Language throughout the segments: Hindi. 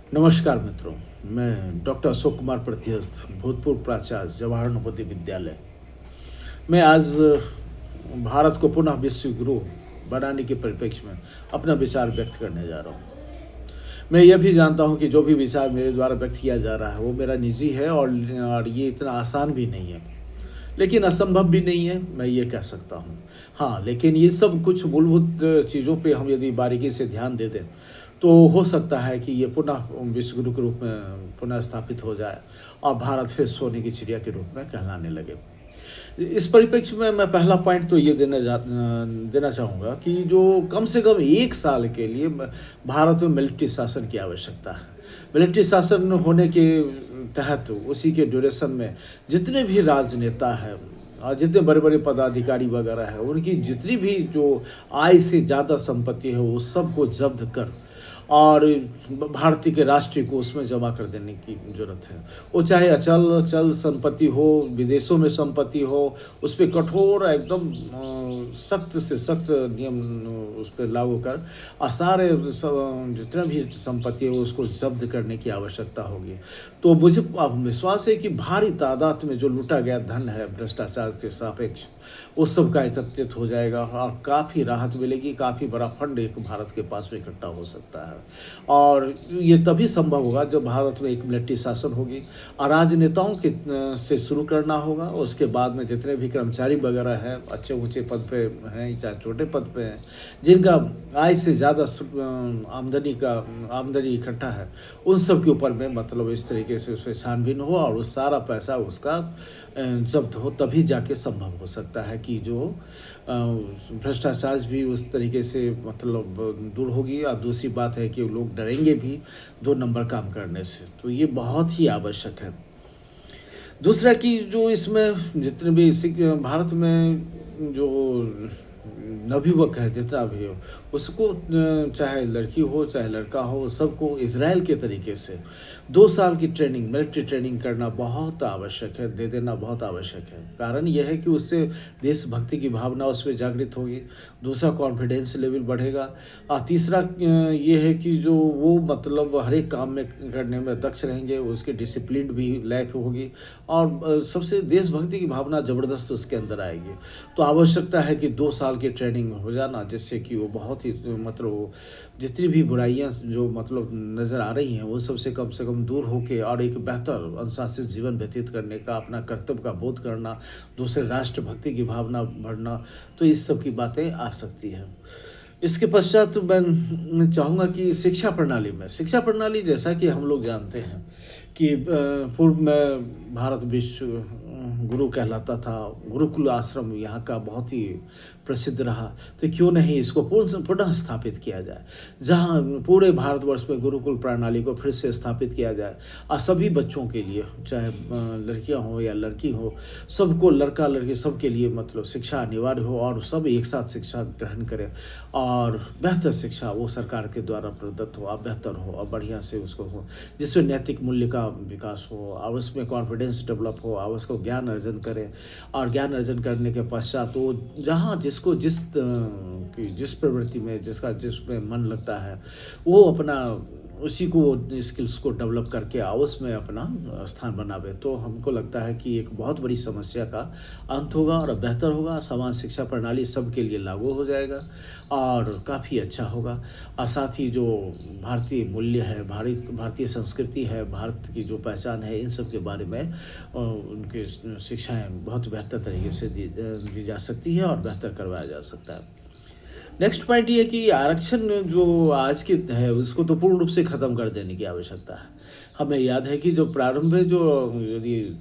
नमस्कार मित्रों, मैं डॉक्टर अशोक कुमार प्रत्यस्थ, भूतपूर्व प्राचार्य जवाहर नवोदय विद्यालय। मैं आज भारत को पुनः विश्व गुरु बनाने के परिप्रेक्ष्य में अपना विचार व्यक्त करने जा रहा हूँ। मैं यह भी जानता हूँ कि जो भी विचार मेरे द्वारा व्यक्त किया जा रहा है वो मेरा निजी है और ये इतना आसान भी नहीं है, लेकिन असंभव भी नहीं है, मैं ये कह सकता हूँ। हाँ, लेकिन ये सब कुछ मूलभूत चीज़ों पे हम यदि बारीकी से ध्यान दे दें, तो हो सकता है कि ये पुनः विश्व गुरु के रूप में पुनः स्थापित हो जाए और भारत फिर सोने की चिड़िया के रूप में कहलाने लगे। इस परिप्रेक्ष्य में मैं पहला पॉइंट तो ये देना चाहूँगा कि जो कम से कम 1 साल के लिए भारत में मिलिट्री शासन की आवश्यकता है। मिलिट्री शासन होने के तहत उसी के ड्यूरेशन में जितने भी राजनेता हैं और जितने बड़े-बड़े पदाधिकारी वगैरह हैं, उनकी जितनी भी जो आय से ज़्यादा संपत्ति है, वो सबको जब्त कर और भारतीय के राष्ट्रीय कोष में जमा कर देने की ज़रूरत है। वो चाहे अचल संपत्ति हो, विदेशों में संपत्ति हो, उस पे कठोर एकदम सख्त से सख्त नियम उस पे लागू कर और सारे जितना भी संपत्ति है उसको जब्त करने की आवश्यकता होगी। तो मुझे विश्वास है कि भारी तादाद में जो लूटा गया धन है भ्रष्टाचार के सापेक्ष, उस सब का एकत्रित हो जाएगा और काफ़ी राहत मिलेगी, काफ़ी बड़ा फंड एक भारत के पास में इकट्ठा हो सकता है। और ये तभी संभव होगा जब भारत में एक मिलिट्री शासन होगी और राजनेताओं के से शुरू करना होगा। उसके बाद में जितने भी कर्मचारी वगैरह हैं, अच्छे ऊँचे पद पे हैं चाहे छोटे पद पे हैं, जिनका आय से ज़्यादा आमदनी इकट्ठा है, उन सब के ऊपर में मतलब इस तरीके से उस पे छानबीन हो और उस सारा पैसा उसका जब्त हो, तभी जाके संभव हो सकता है कि जो भ्रष्टाचार भी उस तरीके से मतलब दूर होगी। और दूसरी बात है कि लोग डरेंगे भी 2 नंबर काम करने से, तो ये बहुत ही आवश्यक है। दूसरा कि जो इसमें जितने भी भारत में जो नवयुवक है जितना भी हो, उसको चाहे लड़की हो चाहे लड़का हो, सबको इज़राइल के तरीके से 2 साल की ट्रेनिंग, मिलिट्री ट्रेनिंग करना बहुत आवश्यक है, दे देना बहुत आवश्यक है। कारण यह है कि उससे देशभक्ति की भावना उसमें जागृत होगी, दूसरा कॉन्फिडेंस लेवल बढ़ेगा और तीसरा ये है कि जो वो मतलब हर एक काम में करने में दक्ष रहेंगे, उसकी डिसिप्लिन भी लाइफ होगी और सबसे देशभक्ति की भावना ज़बरदस्त उसके अंदर आएगी। तो आवश्यकता है कि 2 साल की ट्रेनिंग हो जाना, जिससे कि वो बहुत ही मतलब वो जितनी भी बुराइयाँ जो मतलब नज़र आ रही हैं, वो सबसे कम से कम दूर होके और एक बेहतर अनुशासित जीवन व्यतीत करने का, अपना कर्तव्य का बोध करना, दूसरे राष्ट्रभक्ति की भावना बढ़ना, तो इस सब की बातें आ सकती हैं। इसके पश्चात मैं चाहूँगा कि शिक्षा प्रणाली जैसा कि हम लोग जानते हैं कि पूर्व में भारत विश्व गुरु कहलाता था, गुरुकुल आश्रम यहाँ का बहुत ही प्रसिद्ध रहा, तो क्यों नहीं इसको पुनः स्थापित किया जाए, जहाँ पूरे भारतवर्ष में गुरुकुल प्रणाली को फिर से स्थापित किया जाए और सभी बच्चों के लिए, चाहे लड़कियाँ हो या लड़की हो, सबको लड़का लड़की सबके लिए मतलब शिक्षा अनिवार्य हो और सब एक साथ शिक्षा ग्रहण करें और बेहतर शिक्षा वो सरकार के द्वारा प्रदत्त हो और बेहतर हो और बढ़िया से उसको हो, जिसमें नैतिक मूल्य का विकास हो और उसमें कॉन्फिडेंस डेवलप हो और उसको ज्ञान अर्जन करें और ज्ञान अर्जन करने के पश्चात वो जहाँ जिसको जिस प्रवृत्ति में जिसमें मन लगता है, वो अपना उसी को स्किल्स को डेवलप करके उसमें अपना स्थान बनावे, तो हमको लगता है कि एक बहुत बड़ी समस्या का अंत होगा और बेहतर होगा। समान शिक्षा प्रणाली सबके लिए लागू हो जाएगा और काफ़ी अच्छा होगा और साथ ही जो भारतीय मूल्य है, भारतीय संस्कृति है, भारत की जो पहचान है, इन सब के बारे में उनकी शिक्षाएँ बहुत बेहतर तरीके से दी जा सकती है और बेहतर करवाया जा सकता है। नेक्स्ट पॉइंट ये है कि आरक्षण जो आज की है उसको तो पूर्ण रूप से ख़त्म कर देने की आवश्यकता है। हमें याद है कि जो प्रारंभ में जो यदि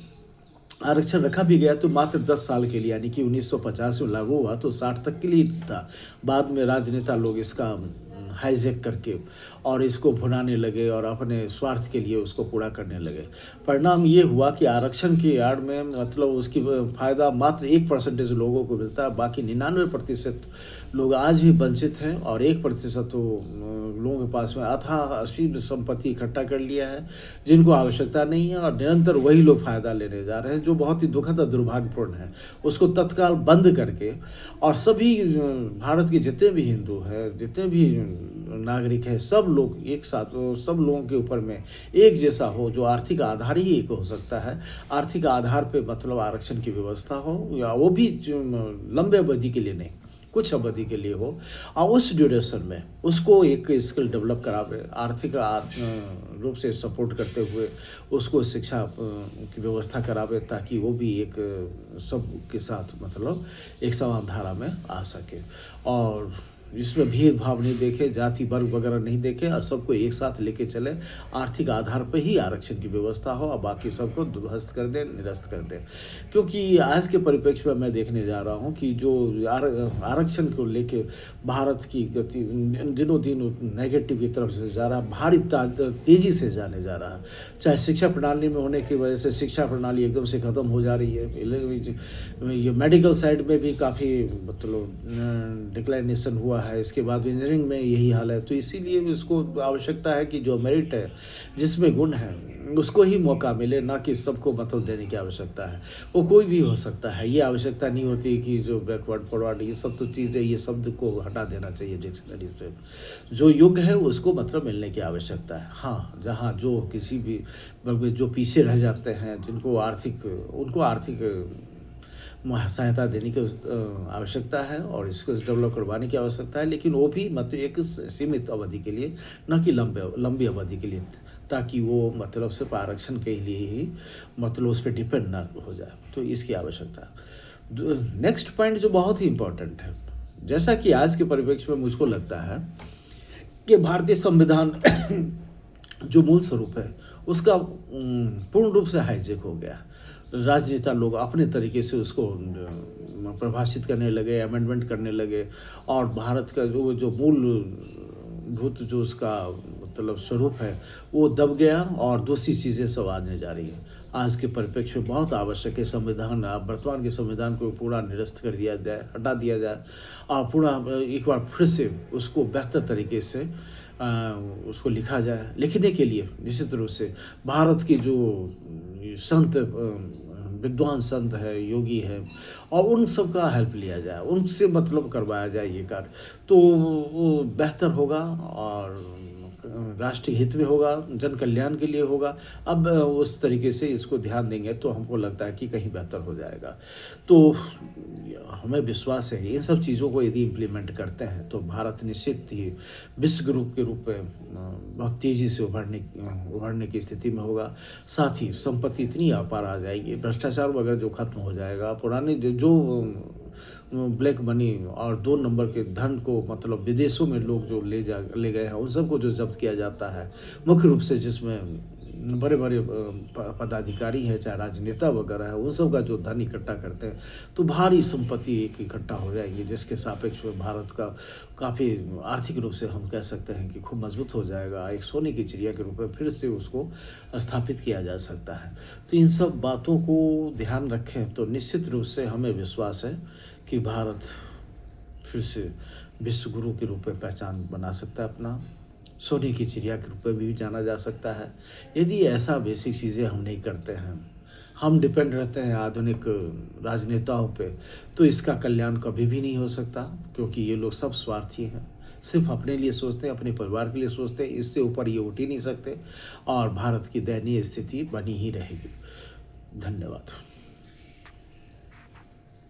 आरक्षण रखा भी गया तो मात्र 10 साल के लिए, यानी कि 1950 में लागू हुआ तो 60 तक के लिए था। बाद में राजनेता लोग इसका हाईजैक करके और इसको भुनाने लगे और अपने स्वार्थ के लिए उसको पूरा करने लगे। परिणाम ये हुआ कि आरक्षण की आड़ में मतलब उसकी फ़ायदा मात्र 1% लोगों को मिलता है, बाकी 99% लोग आज भी वंचित हैं और 1% तो लोगों के पास में अथाह असीम संपत्ति इकट्ठा कर लिया है, जिनको आवश्यकता नहीं है और निरंतर वही लोग फ़ायदा लेने जा रहे हैं, जो बहुत ही दुखद और दुर्भाग्यपूर्ण है। उसको तत्काल बंद करके और सभी भारत के जितने भी हिंदू हैं, जितने भी नागरिक है, सब लोग एक साथ सब लोगों के ऊपर में एक जैसा हो, जो आर्थिक आधार ही एक हो सकता है। आर्थिक आधार पे मतलब आरक्षण की व्यवस्था हो, या वो भी जो लंबे अवधि के लिए नहीं, कुछ अवधि के लिए हो, और उस ड्यूरेशन में उसको एक स्किल डेवलप करावे, आर्थिक रूप से सपोर्ट करते हुए उसको शिक्षा की व्यवस्था करावे, ताकि वो भी एक सबके साथ मतलब एक समान धारा में आ सके, और इसमें भेदभाव नहीं देखे, जाति वर्ग वगैरह नहीं देखे, और सबको एक साथ लेके चले। आर्थिक आधार पर ही आरक्षण की व्यवस्था हो, और बाकी सबको ध्वस्त कर दे, निरस्त कर दे। क्योंकि आज के परिप्रेक्ष्य में मैं देखने जा रहा हूँ कि जो आरक्षण को लेके भारत की गति दिनों दिन नेगेटिव की तरफ से जा रहा है, भारी तेजी से जाने जा रहा है। चाहे शिक्षा प्रणाली में होने की वजह से शिक्षा प्रणाली एकदम से ख़त्म हो जा रही है। ये मेडिकल साइड में भी काफ़ी मतलब डिक्लाइनेशन हुआ है। इसके बाद इंजीनियरिंग में यही हाल है। तो इसीलिए इसको आवश्यकता है कि जो मेरिट है, जिसमें गुण है, उसको ही मौका मिले, ना कि सबको मतलब देने की आवश्यकता है। वो कोई भी हो सकता है, ये आवश्यकता नहीं होती कि जो बैकवर्ड फॉरवर्ड ये सब तो चीज़ें, ये शब्द को हटा देना चाहिए डिक्शनरी से। जो योग्य है उसको मतलब मिलने की आवश्यकता है। हाँ, जहाँ जो किसी भी जो पीछे रह जाते हैं, जिनको उनको आर्थिक सहायता देने की आवश्यकता है, और इसको डेवलप करवाने की आवश्यकता है, लेकिन वो भी मतलब एक सीमित अवधि के लिए, न कि लंबी अवधि के लिए, ताकि वो मतलब सिर्फ आरक्षण के लिए ही मतलब उस पर डिपेंड ना हो जाए। तो इसकी आवश्यकता है। नेक्स्ट पॉइंट जो बहुत ही इम्पोर्टेंट है, जैसा कि आज के परिप्रेक्ष्य में मुझको लगता है कि भारतीय संविधान जो मूल स्वरूप है उसका पूर्ण रूप से हाईजेक हो गया। राजनेता लोग अपने तरीके से उसको परिभाषित करने लगे, अमेंडमेंट करने लगे, और भारत का जो मूलभूत जो उसका मतलब स्वरूप है वो दब गया, और दूसरी चीज़ें सब आने जा रही है। आज के परिप्रेक्ष्य में बहुत आवश्यक है संविधान, वर्तमान के संविधान को पूरा निरस्त कर दिया जाए, हटा दिया जाए, और पूरा एक बार फिर से उसको बेहतर तरीके से उसको लिखा जाए। लिखने के लिए निश्चित रूप से भारत की जो संत विद्वान संत है, योगी है, और उन सब का हेल्प लिया जाए, उनसे मतलब करवाया जाए ये कार्य, तो वो बेहतर होगा, और राष्ट्रीय हित में होगा, जन कल्याण के लिए होगा। अब उस तरीके से इसको ध्यान देंगे तो हमको लगता है कि कहीं बेहतर हो जाएगा। तो हमें विश्वास है इन सब चीज़ों को यदि इम्प्लीमेंट करते हैं तो भारत निश्चित ही विश्व गुरु के रूप में बहुत तेज़ी से उभरने की स्थिति में होगा। साथ ही संपत्ति इतनी अपार आ जाएगी, भ्रष्टाचार वगैरह जो खत्म हो जाएगा, पुराने जो ब्लैक मनी और 2 नंबर के धन को मतलब विदेशों में लोग जो ले गए हैं, उन सबको जो जब्त किया जाता है, मुख्य रूप से जिसमें बड़े बड़े पदाधिकारी हैं, चाहे राजनेता वगैरह है, उन सब का जो धन इकट्ठा करते हैं, तो भारी संपत्ति एक इकट्ठा हो जाएगी, जिसके सापेक्ष में भारत का काफ़ी आर्थिक रूप से हम कह सकते हैं कि खूब मजबूत हो जाएगा। एक सोने की चिड़िया के रूप में फिर से उसको स्थापित किया जा सकता है। तो इन सब बातों को ध्यान रखें तो निश्चित रूप से हमें विश्वास है कि भारत फिर से विश्व गुरु के रूप में पहचान बना सकता है, अपना सोने की चिड़िया के रूप में भी जाना जा सकता है। यदि ऐसा बेसिक चीज़ें हम नहीं करते हैं, हम डिपेंड रहते हैं आधुनिक राजनेताओं पे, तो इसका कल्याण कभी भी नहीं हो सकता, क्योंकि ये लोग सब स्वार्थी हैं, सिर्फ अपने लिए सोचते हैं, अपने परिवार के लिए सोचते हैं। इससे ऊपर ये उठ ही नहीं सकते, और भारत की दयनीय स्थिति बनी ही रहेगी। धन्यवाद।